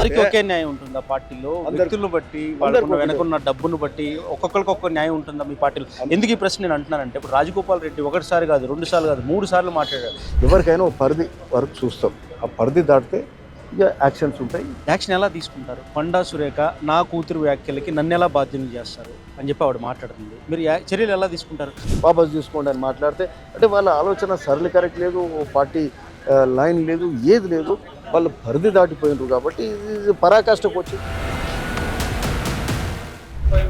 అందరికీ ఒకే న్యాయం ఉంటుందా పార్టీలో? వ్యక్తులను బట్టి, వాళ్ళకున్న వెనకున్న డబ్బును బట్టి ఒక్కొక్కరికి ఒక్కొక్క న్యాయం ఉంటుందా మీ పార్టీలో? ఎందుకు ఈ ప్రశ్న నేను అంటున్నానంటే, ఇప్పుడు రాజగోపాల్ రెడ్డి ఒకటిసారి కాదు, 2 సార్లు కాదు, 3 సార్లు మాట్లాడారు. ఎవరికైనా ఒక పరిధి వరకు చూస్తాం, ఆ పరిధి దాటితే ఇక యాక్షన్స్ ఉంటాయి. యాక్షన్ ఎలా తీసుకుంటారు? కొండా సురేఖ నా కూతురు వ్యాఖ్యలకి నన్ను ఎలా బాధ్యులు చేస్తారు అని చెప్పి ఆవిడ మాట్లాడుతుంది. మీరు చర్యలు ఎలా తీసుకుంటారు? వాపస్ తీసుకోండి అని మాట్లాడితే అంటే వాళ్ళ ఆలోచన సరళి కరెక్ట్ లేదు, పార్టీ లైన్ లేదు, ఏది లేదు, వాళ్ళు పరిధి దాటిపోయినారు. కాబట్టి ఇది పరాకాష్ఠకు వచ్చి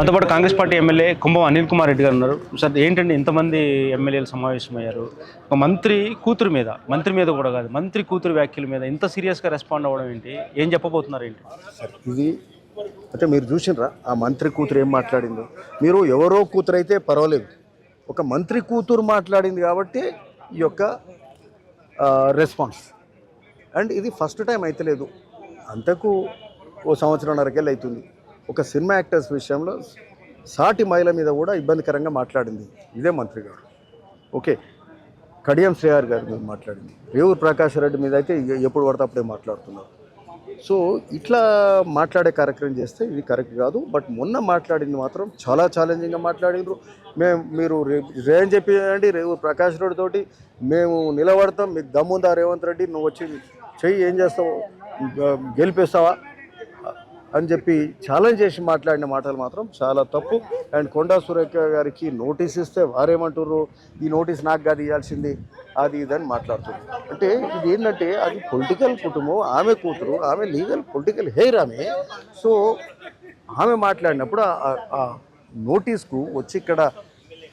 అంతపాటు కాంగ్రెస్ పార్టీ ఎమ్మెల్యే కుంభం అనిల్ కుమార్ రెడ్డి గారు ఉన్నారు. సార్ ఏంటంటే ఇంతమంది ఎమ్మెల్యేలు సమావేశమయ్యారు, ఒక మంత్రి కూతురు మీద, మంత్రి మీద కూడా కాదు, మంత్రి కూతురు వ్యాఖ్యల మీద ఇంత సీరియస్గా రెస్పాండ్ అవ్వడం ఏంటి? ఏం చెప్పబోతున్నారు ఏంటి? ఇది అంటే మీరు చూసినరా ఆ మంత్రి కూతురు ఏం మాట్లాడిందో? మీరు ఎవరో కూతురు అయితే పర్వాలేదు, ఒక మంత్రి కూతురు మాట్లాడింది కాబట్టి ఈ యొక్క రెస్పాన్స్. అండ్ ఇది ఫస్ట్ టైం అయితే లేదు, అంతకు ఓ సంవత్సరంన్నరకెళ్ళి అవుతుంది. ఒక సినిమా యాక్టర్స్ విషయంలో సాటి మహిళ మీద కూడా ఇబ్బందికరంగా మాట్లాడింది ఇదే మంత్రి గారు. ఓకే, కడియం శ్రేయార్ గారి మీద మాట్లాడింది, రేవూరు ప్రకాష్ రెడ్డి మీద అయితే ఎప్పుడు పడితే అప్పుడే మాట్లాడుతున్నారు. సో ఇట్లా మాట్లాడే కార్యక్రమం చేస్తే ఇది కరెక్ట్ కాదు. బట్ మొన్న మాట్లాడింది మాత్రం చాలా ఛాలెంజింగ్గా మాట్లాడినారు. మీరు ఏం చెప్పండి, రేవూరు ప్రకాష్ రెడ్డి తోటి మేము నిలబడతాం, మీకు దమ్ముందా రేవంత్ రెడ్డి, నువ్వు వచ్చి చెయ్యి, ఏం చేస్తావు, గెలిపేస్తావా అని చెప్పి ఛాలెంజ్ చేసి మాట్లాడిన మాటలు మాత్రం చాలా తప్పు. అండ్ కొండా సురేఖ గారికి నోటీస్ ఇస్తే వారేమంటారు, ఈ నోటీస్ నాకు కాదు ఇవ్వాల్సింది, అది ఇదని మాట్లాడుతుంది. అంటే ఇది ఏంటంటే అది పొలిటికల్ కుటుంబం, ఆమె కూతురు, ఆమె లీగల్ పొలిటికల్ హెయిర్ ఆమె. సో ఆమె మాట్లాడినప్పుడు ఆ నోటీస్కు వచ్చి ఇక్కడ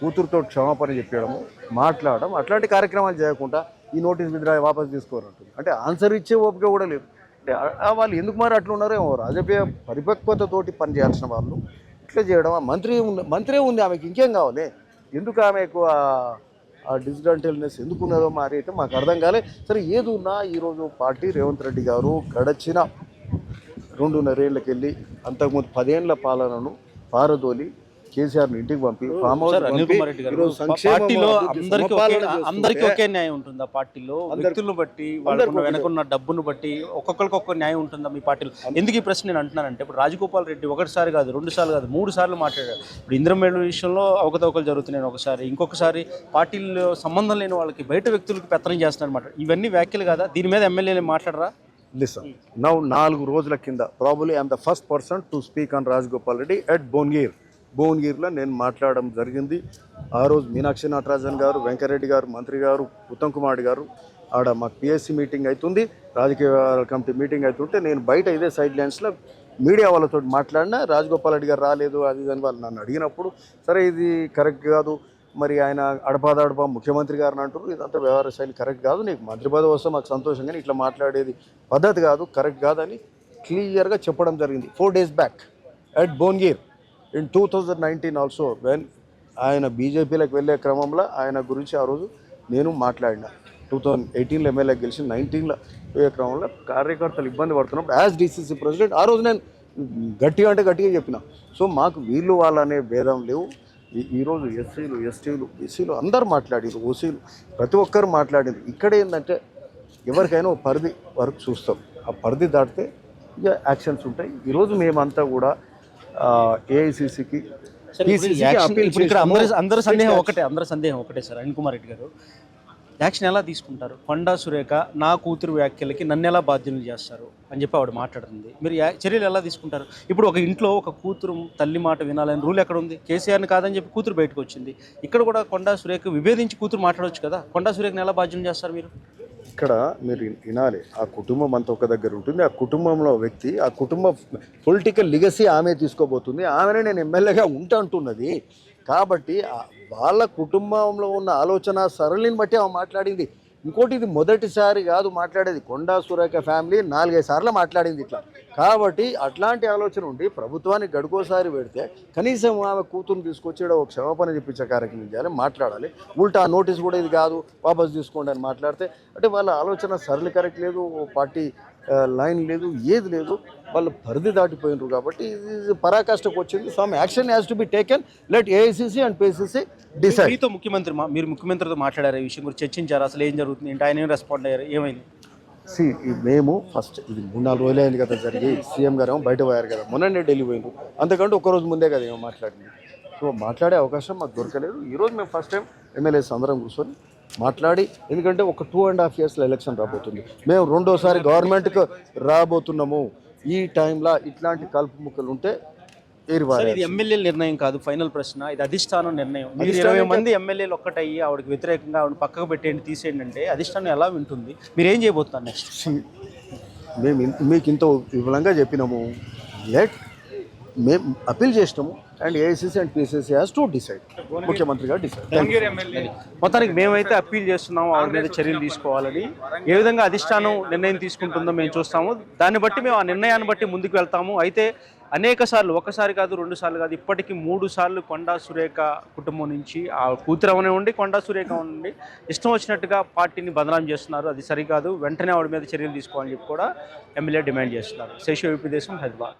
కూతురుతో క్షమాపణ చెప్పడము, మాట్లాడడం, అట్లాంటి కార్యక్రమాలు చేయకుండా ఈ నోటీస్ విత్డ్రా వాపస్ తీసుకోవాలంటుంది. అంటే ఆన్సర్ ఇచ్చే ఓపిక కూడా లేదు. అంటే వాళ్ళు ఎందుకు మరి అట్లా ఉన్నారో ఏమో, రాజకీయ పరిపక్వతతోటి పనిచేయాల్సిన వాళ్ళు ఇట్లా చేయడం. మంత్రే ఉంది ఆమెకి, ఇంకేం కావాలి? ఎందుకు ఆమెకు ఆ డిజిటల్నెస్ ఎందుకు ఉన్నదో మరి అయితే మాకు అర్థం కాలే. సరే ఏది ఉన్నా ఈరోజు పార్టీ రేవంత్ రెడ్డి గారు గడచిన 2.5 ఏళ్ళకెళ్ళి అంతకుముందు 10 ఏళ్ల పాలనను పారదోలి కేసీఆర్ని ఇంటికి పంపి పార్టీలో అందరికీ ఒకే న్యాయం ఉంటుందా? పార్టీలో వ్యక్తులను బట్టి, వాళ్ళకున్న వెనకున్న డబ్బును బట్టి ఒక్కొక్కరికి ఒక్క న్యాయం ఉంటుందా మీ పార్టీలో? ఎందుకు ఈ ప్రశ్న నేను అంటున్నానంటే, ఇప్పుడు రాజగోపాల్ రెడ్డి ఒకటిసారి కాదు, 2 సార్లు కాదు, 3 సార్లు మాట్లాడారు. ఇప్పుడు ఇంద్రమేళ విషయంలో అవకతవకలు జరుగుతున్నాయి ఒకసారి, ఇంకొకసారి పార్టీలో సంబంధం లేని వాళ్ళకి బయట వ్యక్తులకు పెత్తనం చేస్తున్నారు అన్నమాట. ఇవన్నీ వ్యాఖ్యలు కదా, దీని మీద ఎమ్మెల్యేలు మాట్లాడరా? లిసన్ నౌ 4 రోజుల కింద probably I'm the first person to speak on Rajagopal Reddy at భువనగిరిలో నేను మాట్లాడడం జరిగింది. ఆ రోజు మీనాక్షి నటరాజన్ గారు, వెంకరెడ్డి గారు, మంత్రి గారు, ఉత్తమ్ కుమార్ గారు, ఆడ మాకు పిఎస్సి మీటింగ్ అవుతుంది, రాజకీయ కమిటీ మీటింగ్ అవుతుంటే నేను బయట ఇదే సైడ్ లైన్స్లో మీడియా వాళ్ళతో మాట్లాడినా, రాజగోపాల్ రెడ్డి గారు రాలేదు అది అని వాళ్ళు నన్ను అడిగినప్పుడు, సరే ఇది కరెక్ట్ కాదు, మరి ఆయన అడపాదడపా ముఖ్యమంత్రి గారిని అంటారు, ఇదంతా వ్యవహార శైలి కరెక్ట్ కాదు, నీకు మంత్రి పదవి వస్తే మాకు సంతోషంగా, ఇట్లా మాట్లాడేది పద్ధతి కాదు, కరెక్ట్ కాదని క్లియర్గా చెప్పడం జరిగింది 4 days back at Bhuvanagiri. In 2019 also when ఆయన బీజేపీలోకి వెళ్ళే క్రమంలో ఆయన గురించి ఆ రోజు నేను మాట్లాడిన. 2018లో ఎమ్మెల్యే గెలిచి 19లో పోయే క్రమంలో కార్యకర్తలు ఇబ్బంది పడుతున్నప్పుడు యాజ్ డీసీసీ ప్రెసిడెంట్ ఆ రోజు నేను గట్టిగా చెప్పిన. సో మాకు వీళ్ళు వాళ్ళనే భేదం లేవు. ఈరోజు ఎస్సీలు, ఎస్టీలు, బీసీలు అందరు మాట్లాడారు, ఓసీలు ప్రతి ఒక్కరు మాట్లాడారు. ఇక్కడ ఏంటంటే ఎవరికైనా ఒక పరిధి వరకు చూస్తాం, ఆ పరిధి దాటితే ఇక యాక్షన్స్ ఉంటాయి. ఈరోజు మేమంతా కూడా ఏఐసిసికి అందరూ సందేహం ఒకటే సార్, అనిల్ కుమార్ రెడ్డి గారు యాక్షన్ ఎలా తీసుకుంటారు? కొండా సురేఖ నా కూతురు వ్యాఖ్యలకి నన్ను ఎలా బాధ్యులు చేస్తారు అని చెప్పి ఆవిడ మాట్లాడుతుంది. మీరు చర్యలు ఎలా తీసుకుంటారు? ఇప్పుడు ఒక ఇంట్లో ఒక కూతురు తల్లి మాట వినాలని రూల్ ఎక్కడ ఉంది? కేసీఆర్ని కాదని చెప్పి కూతురు బయటకు వచ్చింది. ఇక్కడ కూడా కొండా సురేఖ విభేదించి కూతురు మాట్లాడవచ్చు కదా, కొండా సురేఖని ఎలా బాధ్యులు చేస్తారు మీరు? ఇక్కడ మీరు వినాలి, ఆ కుటుంబం అంతా ఒక దగ్గర ఉంటుంది, ఆ కుటుంబంలో వ్యక్తి, ఆ కుటుంబ పొలిటికల్ లిగసీ ఆమె తీసుకోబోతుంది, ఆమెనే నేను ఎమ్మెల్యేగా ఉంటున్నది. కాబట్టి వాళ్ళ కుటుంబంలో ఉన్న ఆలోచన సరళిని బట్టి ఆమె మాట్లాడింది. ఇంకోటి ఇది మొదటిసారి కాదు మాట్లాడేది, కొండా సురేఖ ఫ్యామిలీ 4-5 సార్లు మాట్లాడింది ఇట్లా. కాబట్టి అట్లాంటి ఆలోచన ఉండి ప్రభుత్వానికి గడుకోసారి పెడితే కనీసం ఆమె కూతురుని తీసుకొచ్చి ఒక క్షమాపణ చెప్పించే కార్యక్రమం చేయాలి, మాట్లాడాలి. ఉల్టా నోటీస్ కూడా ఇది కాదు వాపస్ తీసుకోండి అని మాట్లాడితే అంటే వాళ్ళ ఆలోచన సరళి కరెక్ట్ లేదు, పార్టీ లైన్ లేదు, ఏది లేదు, వాళ్ళు పరిధి దాటిపోయినారు. కాబట్టి ఇది పరాకాష్ఠకు వచ్చింది. Some action has to be taken, let AICC and PCC decide. మీరు ముఖ్యమంత్రితో మాట్లాడారు, ఈ విషయం గురించి చర్చించారు, అసలు ఏం జరుగుతుంది ఏంటి, ఆయన ఏం రెస్పాండ్ అయ్యారు, ఏమైంది? మేము ఫస్ట్ ఇది 3-4 రోజులు అయింది కదా జరిగి, సీఎం గారు ఏమో బయట పోయారు కదా, మొన్ననే ఢిల్లీ పోయిండు, అంతకంటే ఒక్కరోజు ముందే కదా ఏమో మాట్లాడింది. సో మాట్లాడే అవకాశం మాకు దొరకలేదు. ఈరోజు మేము ఫస్ట్ టైం ఎమ్మెల్యేస్ అందరం కూర్చొని మాట్లాడి, ఎందుకంటే ఒక 2.5 yearsలో ఎలక్షన్ రాబోతుంది, మేము రెండోసారి గవర్నమెంట్కి రాబోతున్నాము, ఈ టైంలో ఇట్లాంటి కలుపు ముక్కలు ఉంటే ఇది ఎమ్మెల్యేల నిర్ణయం కాదు, ఫైనల్ ప్రశ్న, ఇది అధిష్టానం నిర్ణయం. మీరు 20 మంది ఎమ్మెల్యేలు ఒక్కటయ్యి ఆవిడకి వ్యతిరేకంగా ఆవిడ పక్కకు పెట్టేయండి, తీసేయండి అంటే అధిష్టానం ఎలా వింటుంది? మీరు ఏం చేయబోతున్నారు నెక్స్ట్? మేము మీకు ఇంత వివరంగా చెప్పినాము, మేము అప్పీల్ చేసినాము, and AICC and PCC has to decide, ముఖ్యమంత్రి గారు డిసైడ్. మొత్తానికి మేమైతే అప్పీల్ చేస్తున్నాము ఆవిడ మీద చర్యలు తీసుకోవాలని. ఏ విధంగా అధిష్టానం నిర్ణయం తీసుకుంటుందో మేము చూస్తాము, దాన్ని బట్టి మేము ఆ నిర్ణయాన్ని బట్టి ముందుకు వెళ్తాము. అయితే అనేక సార్లు, ఒకసారి కాదు 2 సార్లు కాదు, ఇప్పటికీ 3 సార్లు కొండా సురేఖ కుటుంబం నుంచి, ఆ కూతురు ఉండి కొండా సురేఖ ఉండి ఇష్టం వచ్చినట్టుగా పార్టీని బదనాం చేస్తున్నారు. అది సరికాదు, వెంటనే ఆవిడ మీద చర్యలు తీసుకోవాలని చెప్పి కూడా ఎమ్మెల్యే డిమాండ్ చేస్తున్నారు. శేషు యూపీ దేశం, హైదరాబాద్.